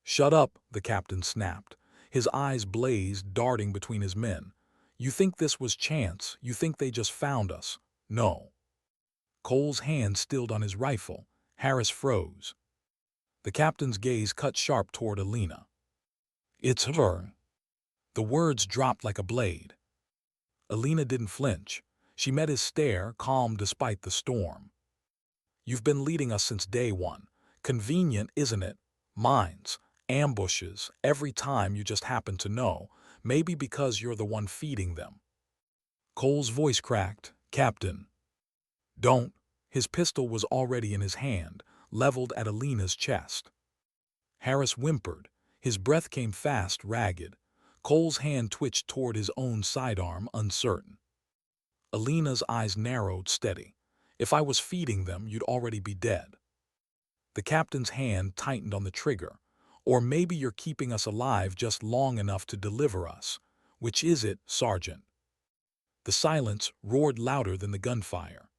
"Shut up," the captain snapped. His eyes blazed, darting between his men. "You think this was chance? You think they just found us? No." Cole's hand stilled on his rifle. Harris froze. The captain's gaze cut sharp toward Elena. "It's her." The words dropped like a blade. Elena didn't flinch. She met his stare, calm despite the storm. "You've been leading us since day one. Convenient, isn't it? Mines, ambushes, every time you just happen to know, maybe because you're the one feeding them." Cole's voice cracked. "Captain." "Don't." His pistol was already in his hand, leveled at Elena's chest. Harris whimpered. His breath came fast, ragged. Cole's hand twitched toward his own sidearm, uncertain. Elena's eyes narrowed, steady. "If I was feeding them, you'd already be dead." The captain's hand tightened on the trigger. "Or maybe you're keeping us alive just long enough to deliver us. Which is it, Sergeant?" The silence roared louder than the gunfire.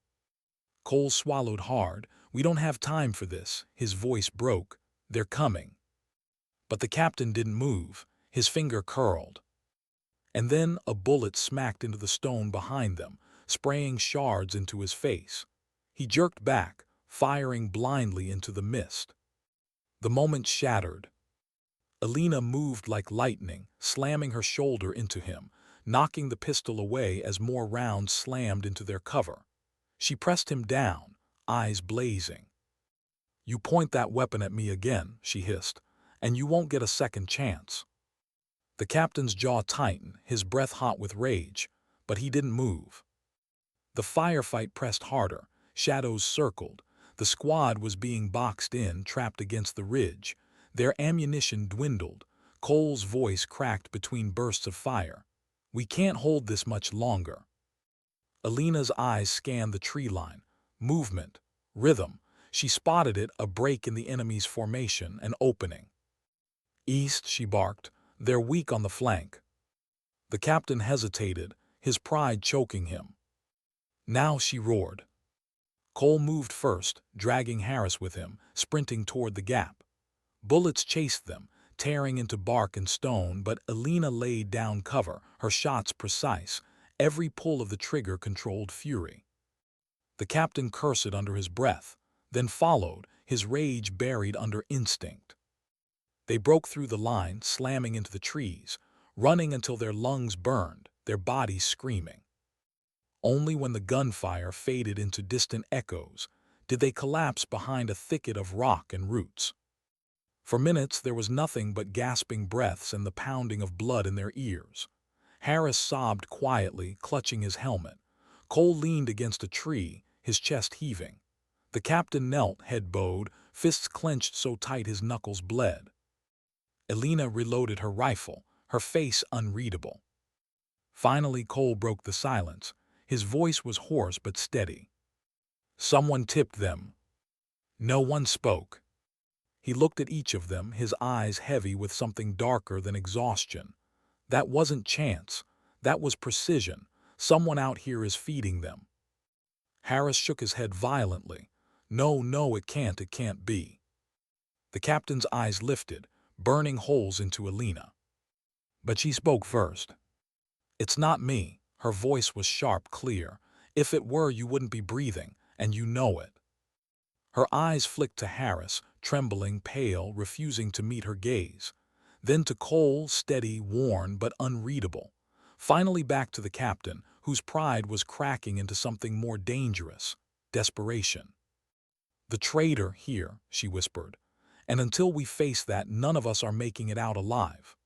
Cole swallowed hard. "We don't have time for this." His voice broke. "They're coming." But the captain didn't move. His finger curled. And then a bullet smacked into the stone behind them, spraying shards into his face. He jerked back, firing blindly into the mist. The moment shattered. Elena moved like lightning, slamming her shoulder into him, knocking the pistol away as more rounds slammed into their cover. She pressed him down, eyes blazing. "You point that weapon at me again," she hissed, "and you won't get a second chance." The captain's jaw tightened, his breath hot with rage, but he didn't move. The firefight pressed harder, shadows circled. The squad was being boxed in, trapped against the ridge. Their ammunition dwindled. Cole's voice cracked between bursts of fire. "We can't hold this much longer." Elena's eyes scanned the tree line. Movement. Rhythm. She spotted it, a break in the enemy's formation, an opening. "East," she barked. "They're weak on the flank." The captain hesitated, his pride choking him. "Now," she roared. Cole moved first, dragging Harris with him, sprinting toward the gap. Bullets chased them, tearing into bark and stone, but Elena laid down cover, her shots precise. Every pull of the trigger controlled fury. The captain cursed under his breath, then followed, his rage buried under instinct. They broke through the line, slamming into the trees, running until their lungs burned, their bodies screaming. Only when the gunfire faded into distant echoes did they collapse behind a thicket of rock and roots. For minutes there was nothing but gasping breaths and the pounding of blood in their ears. Harris sobbed quietly, clutching his helmet. Cole leaned against a tree, his chest heaving. The captain knelt, head bowed, fists clenched so tight his knuckles bled. Elena reloaded her rifle, her face unreadable. Finally Cole broke the silence. His voice was hoarse but steady. "Someone tipped them." No one spoke. He looked at each of them, his eyes heavy with something darker than exhaustion. That wasn't chance. That was precision. Someone out here is feeding them. Harris shook his head violently. "No, no, it can't be." The captain's eyes lifted, burning holes into Elena. But she spoke first. "It's not me." Her voice was sharp, clear. "If it were, you wouldn't be breathing, and you know it." Her eyes flicked to Harris, trembling, pale, refusing to meet her gaze. Then to Cole, steady, worn, but unreadable. Finally back to the captain, whose pride was cracking into something more dangerous: desperation. "The traitor here," she whispered. "And until we face that, none of us are making it out alive."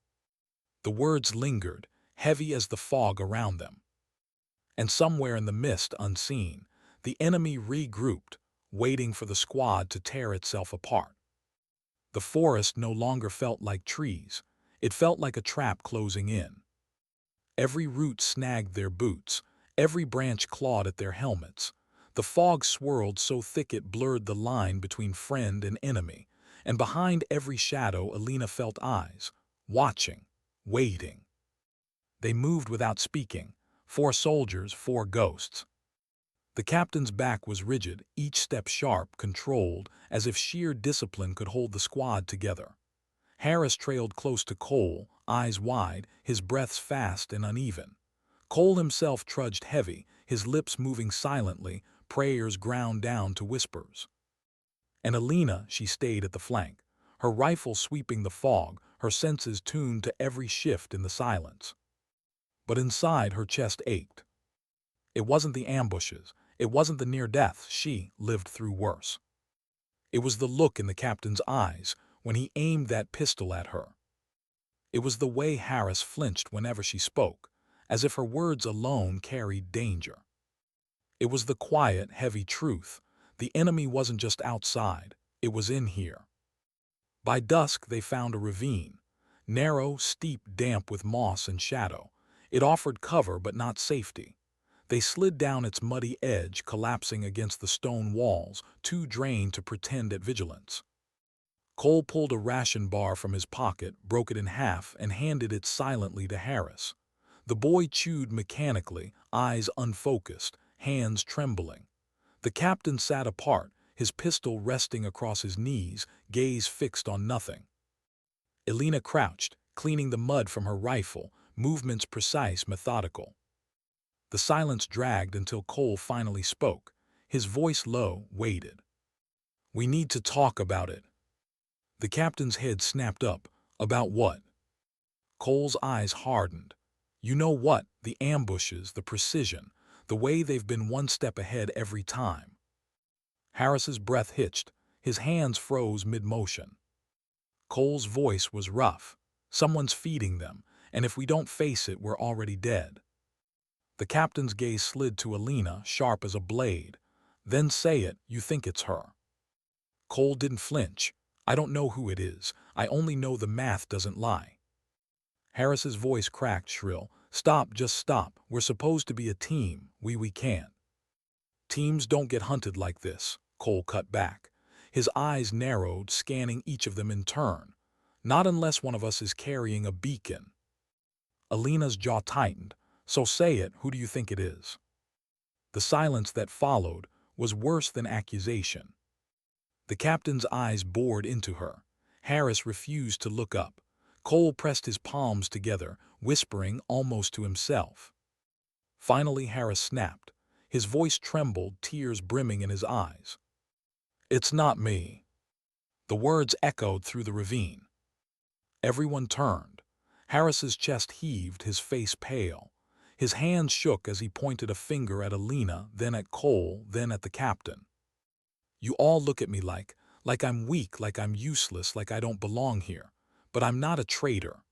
The words lingered, heavy as the fog around them. And somewhere in the mist, unseen, the enemy regrouped, waiting for the squad to tear itself apart. The forest no longer felt like trees. It felt like a trap closing in. Every root snagged their boots. Every branch clawed at their helmets. The fog swirled so thick it blurred the line between friend and enemy. And behind every shadow, Elena felt eyes, watching, waiting. They moved without speaking. 4 soldiers, 4 ghosts. The captain's back was rigid, each step sharp, controlled, as if sheer discipline could hold the squad together. Harris trailed close to Cole, eyes wide, his breaths fast and uneven. Cole himself trudged heavy, his lips moving silently, prayers ground down to whispers. And Elena, she stayed at the flank, her rifle sweeping the fog, her senses tuned to every shift in the silence. But inside her chest ached. It wasn't the ambushes, it wasn't the near death. She lived through worse. It was the look in the captain's eyes when he aimed that pistol at her. It was the way Harris flinched whenever she spoke, as if her words alone carried danger. It was the quiet, heavy truth. The enemy wasn't just outside, it was in here. By dusk they found a ravine, narrow, steep, damp with moss and shadow. It offered cover but not safety. They slid down its muddy edge, collapsing against the stone walls, too drained to pretend at vigilance. Cole pulled a ration bar from his pocket, broke it in half, and handed it silently to Harris. The boy chewed mechanically, eyes unfocused, hands trembling. The captain sat apart, his pistol resting across his knees, gaze fixed on nothing. Elena crouched, cleaning the mud from her rifle, movements precise, methodical. The silence dragged until Cole finally spoke, his voice low, weighted. "We need to talk about it." The captain's head snapped up. "About what?" Cole's eyes hardened. "You know what, the ambushes, the precision, the way they've been one step ahead every time." Harris's breath hitched, his hands froze mid-motion. Cole's voice was rough. "Someone's feeding them, and if we don't face it, we're already dead." The captain's gaze slid to Elena, sharp as a blade. Then say it, you think it's her. Cole didn't flinch. I don't know who it is. I only know the math doesn't lie. Harris's voice cracked shrill. Stop, just stop. We're supposed to be a team. We can't. Teams don't get hunted like this, Cole cut back. His eyes narrowed, scanning each of them in turn. Not unless one of us is carrying a beacon. Elena's jaw tightened. So say it, who do you think it is? The silence that followed was worse than accusation. The captain's eyes bored into her. Harris refused to look up. Cole pressed his palms together, whispering almost to himself. Finally, Harris snapped. His voice trembled, tears brimming in his eyes. It's not me. The words echoed through the ravine. Everyone turned. Harris's chest heaved, his face pale. His hands shook as he pointed a finger at Elena, then at Cole, then at the captain. You all look at me like I'm weak, like I'm useless, like I don't belong here. But I'm not a traitor.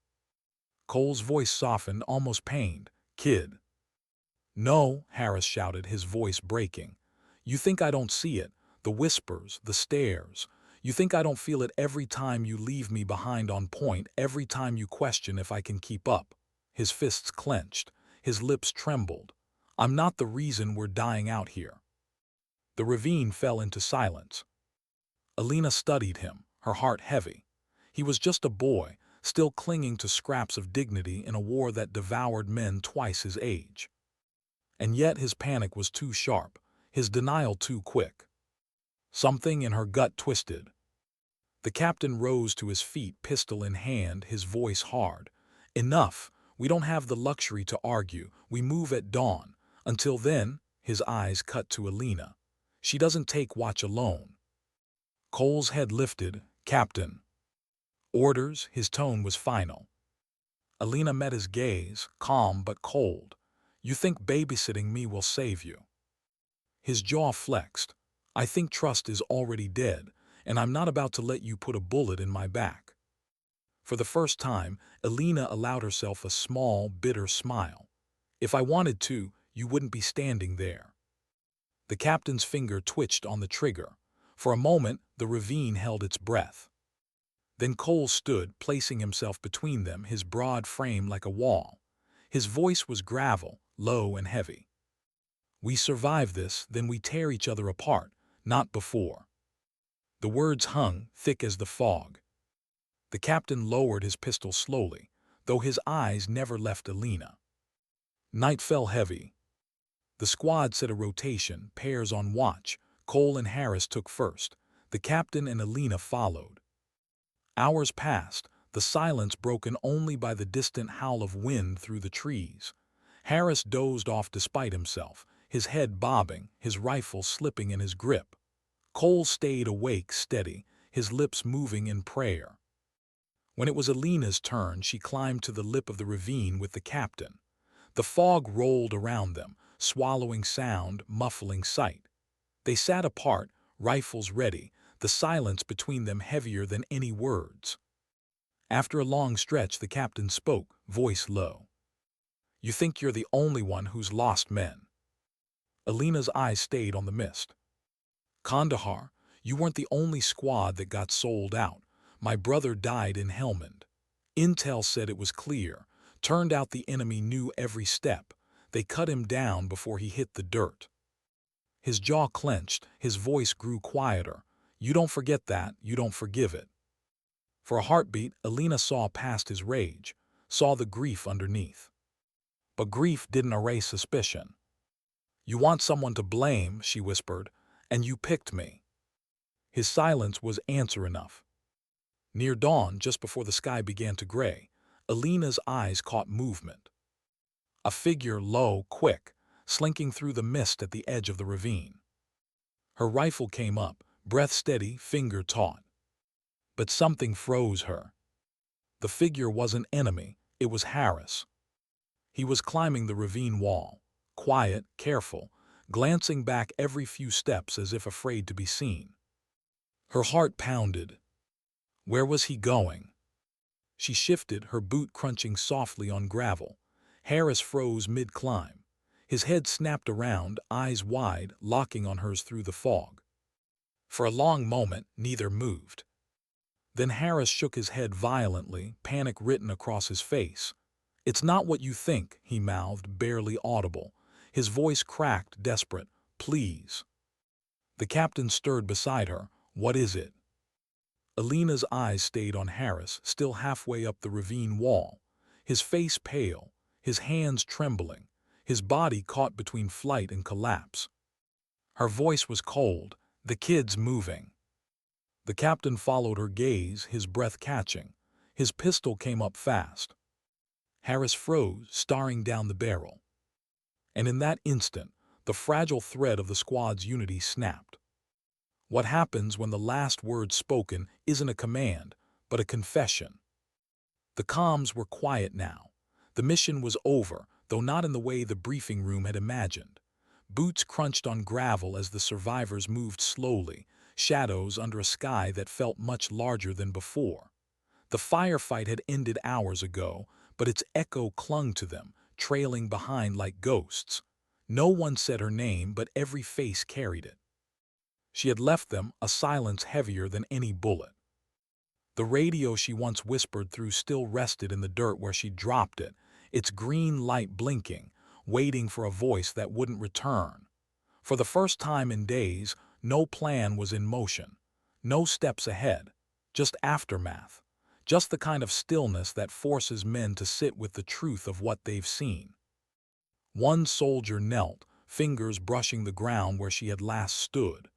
Cole's voice softened, almost pained. Kid. No, Harris shouted, his voice breaking. You think I don't see it? The whispers, the stares. You think I don't feel it every time you leave me behind on point, every time you question if I can keep up? His fists clenched. His lips trembled. I'm not the reason we're dying out here. The ravine fell into silence. Elena studied him, her heart heavy. He was just a boy, still clinging to scraps of dignity in a war that devoured men twice his age. And yet his panic was too sharp, his denial too quick. Something in her gut twisted. The captain rose to his feet, pistol in hand, his voice hard. Enough. We don't have the luxury to argue. We move at dawn. Until then, his eyes cut to Elena. She doesn't take watch alone. Cole's head lifted. Captain. Orders, his tone was final. Elena met his gaze, calm but cold. You think babysitting me will save you? His jaw flexed. I think trust is already dead, and I'm not about to let you put a bullet in my back. For the first time, Elena allowed herself a small, bitter smile. If I wanted to, you wouldn't be standing there. The captain's finger twitched on the trigger. For a moment, the ravine held its breath. Then Cole stood, placing himself between them, his broad frame like a wall. His voice was gravel, low and heavy. We survive this, then we tear each other apart, not before. The words hung, thick as the fog. The captain lowered his pistol slowly, though his eyes never left Elena. Night fell heavy. The squad set a rotation, pairs on watch. Cole and Harris took first. The captain and Elena followed. Hours passed, the silence broken only by the distant howl of wind through the trees. Harris dozed off despite himself, his head bobbing, his rifle slipping in his grip. Cole stayed awake, steady, his lips moving in prayer. When it was Elena's turn, she climbed to the lip of the ravine with the captain. The fog rolled around them, swallowing sound, muffling sight. They sat apart, rifles ready, the silence between them heavier than any words. After a long stretch, the captain spoke, voice low. You think you're the only one who's lost men? Elena's eyes stayed on the mist. Kandahar, you weren't the only squad that got sold out. My brother died in Helmand. Intel said it was clear. Turned out the enemy knew every step. They cut him down before he hit the dirt. His jaw clenched, his voice grew quieter. You don't forget that, you don't forgive it. For a heartbeat, Elena saw past his rage, saw the grief underneath. But grief didn't erase suspicion. You want someone to blame, she whispered, and you picked me. His silence was answer enough. Near dawn, just before the sky began to gray, Elena's eyes caught movement. A figure low, quick, slinking through the mist at the edge of the ravine. Her rifle came up, breath steady, finger taut. But something froze her. The figure wasn't enemy, it was Harris. He was climbing the ravine wall, quiet, careful, glancing back every few steps as if afraid to be seen. Her heart pounded. Where was he going? She shifted, her boot crunching softly on gravel. Harris froze mid-climb. His head snapped around, eyes wide, locking on hers through the fog. For a long moment, neither moved. Then Harris shook his head violently, panic written across his face. "It's not what you think," he mouthed, barely audible. His voice cracked, desperate. "Please." The captain stirred beside her. "What is it?" Elena's eyes stayed on Harris, still halfway up the ravine wall. His face pale, his hands trembling, his body caught between flight and collapse. Her voice was cold. "The kid's moving." The captain followed her gaze, his breath catching. His pistol came up fast. Harris froze, staring down the barrel. And in that instant, the fragile thread of the squad's unity snapped. What happens when the last word spoken isn't a command, but a confession? The comms were quiet now. The mission was over, though not in the way the briefing room had imagined. Boots crunched on gravel as the survivors moved slowly, shadows under a sky that felt much larger than before. The firefight had ended hours ago, but its echo clung to them, trailing behind like ghosts. No one said her name, but every face carried it. She had left them a silence heavier than any bullet. The radio she once whispered through still rested in the dirt where she dropped it, its green light blinking, waiting for a voice that wouldn't return. For the first time in days, no plan was in motion. No steps ahead, just aftermath. Just the kind of stillness that forces men to sit with the truth of what they've seen. One soldier knelt, fingers brushing the ground where she had last stood.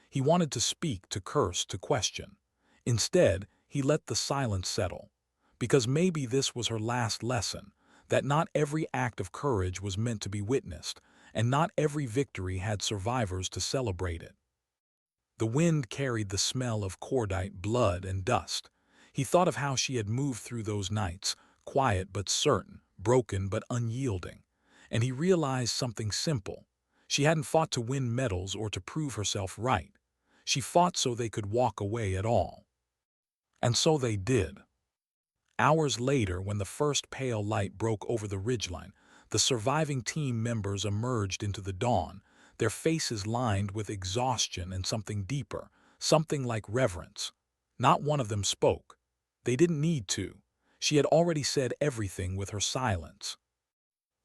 He wanted to speak, to curse, to question. Instead, he let the silence settle. Because maybe this was her last lesson, that not every act of courage was meant to be witnessed, and not every victory had survivors to celebrate it. The wind carried the smell of cordite, blood, and dust. He thought of how she had moved through those nights, quiet but certain, broken but unyielding. And he realized something simple. She hadn't fought to win medals or to prove herself right. She fought so they could walk away at all. And so they did. Hours later, when the first pale light broke over the ridgeline, the surviving team members emerged into the dawn, their faces lined with exhaustion and something deeper, something like reverence. Not one of them spoke. They didn't need to. She had already said everything with her silence.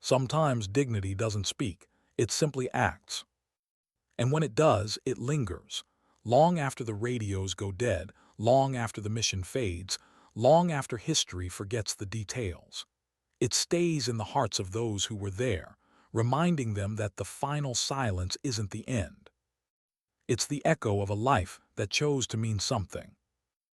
Sometimes dignity doesn't speak, it simply acts. And when it does, it lingers. Long after the radios go dead, long after the mission fades, long after history forgets the details. It stays in the hearts of those who were there, reminding them that the final silence isn't the end. It's the echo of a life that chose to mean something.